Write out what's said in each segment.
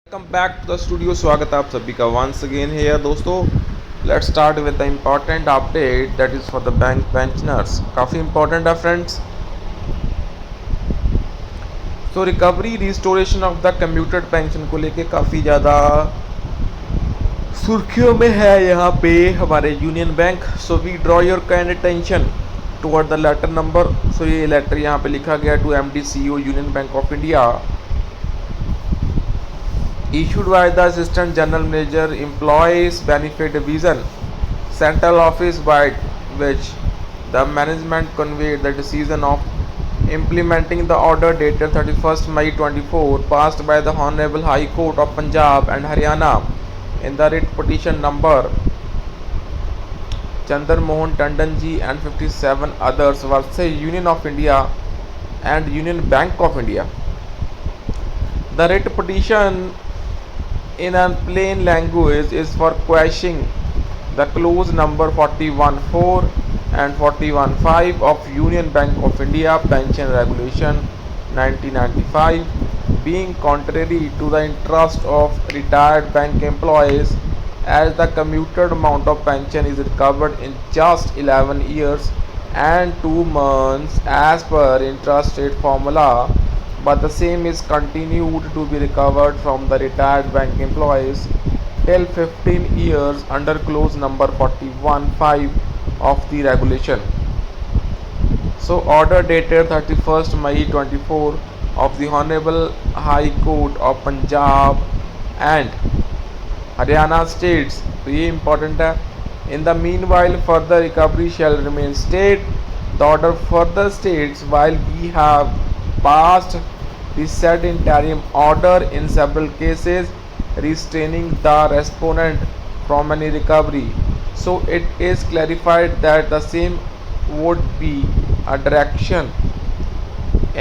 Welcome back to the studio. स्वागत है आप सभी का वंस अगेन है दोस्तों। Let's start with the important update that is for the bank pensioners. काफ़ी इंपॉर्टेंट है friends. So recovery restoration of the commuted pension को लेके काफ़ी ज़्यादा सुर्खियों में है यहाँ पे हमारे Union Bank. So we draw your kind attention toward the letter number. So ये लेटर यहाँ पे लिखा गया to MD CEO Union Bank of India, issued by the Assistant General Manager Employees Benefit Division, Central Office, by which the management conveyed the decision of implementing the order dated 31st May 24 passed by the Honorable High Court of Punjab and Haryana in the writ petition number Chandar Mohan Tandon ji and 57 others versus Union of India and Union Bank of India. The writ petition in a plain language is for quashing the clause number 41(4) and 41(5) of Union Bank of India Pension Regulation 1995, being contrary to the interest of retired bank employees, as the commuted amount of pension is recovered in just 11 years and 2 months as per interest rate formula, but the same is continued to be recovered from the retired bank employees till 15 years under clause number 41(5) of the regulation. So order dated 31st May 24 of the Honorable High Court of Punjab and Haryana states, तो ये important है, in the meanwhile further recovery shall remain state. The order further states, while we have passed the said interim order in several cases restraining the respondent from any recovery, so it is clarified that the same would be a direction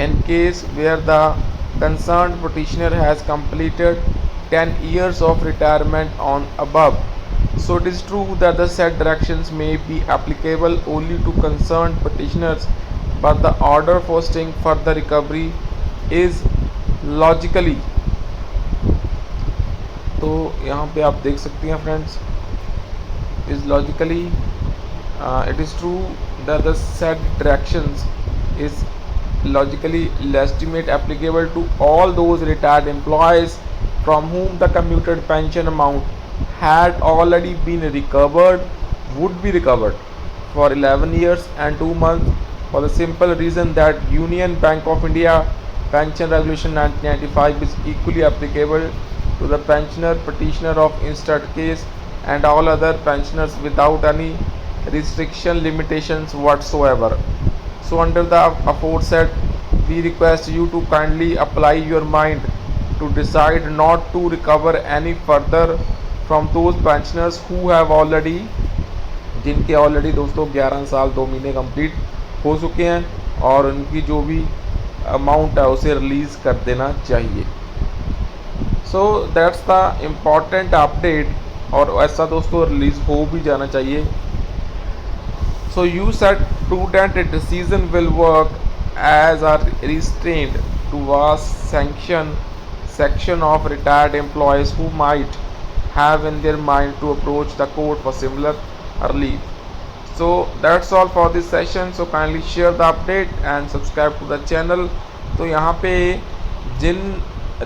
in case where the concerned petitioner has completed 10 years of retirement on above. So it is true that the said directions may be applicable only to concerned petitioners, but the order fostering further recovery is logically, तो यहाँ पे आप देख सकते हैं friends, is logically it is true that the said directions is logically legitimate applicable to all those retired employees from whom the commuted pension amount had already been recovered, would be recovered for 11 years and 2 months, for the simple reason that Union Bank of India Pension Regulation 1995 is equally applicable to the pensioner, petitioner of instant case and all other pensioners without any restriction limitations whatsoever. So under the aforesaid, we request you to kindly apply your mind to decide not to recover any further from those pensioners who have already, जिनके already दोस्तों 11 साल 2 महीने complete हो चुके हैं और उनकी जो भी अमाउंट है उसे रिलीज़ कर देना चाहिए। So that's the important update, और ऐसा दोस्तों रिलीज़ हो भी जाना चाहिए। So you said prudent decision will work as a restraint to vast section of retired employees who might have in their mind to approach the court for similar relief. So that's all for this session. So kindly share the update and subscribe to the channel. तो यहाँ पे जिन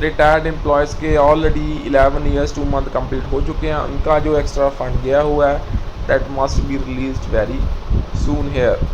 retired employees के already 11 years 2 month complete हो चुके हैं, उनका जो extra fund गया हुआ है that must be released very soon hair.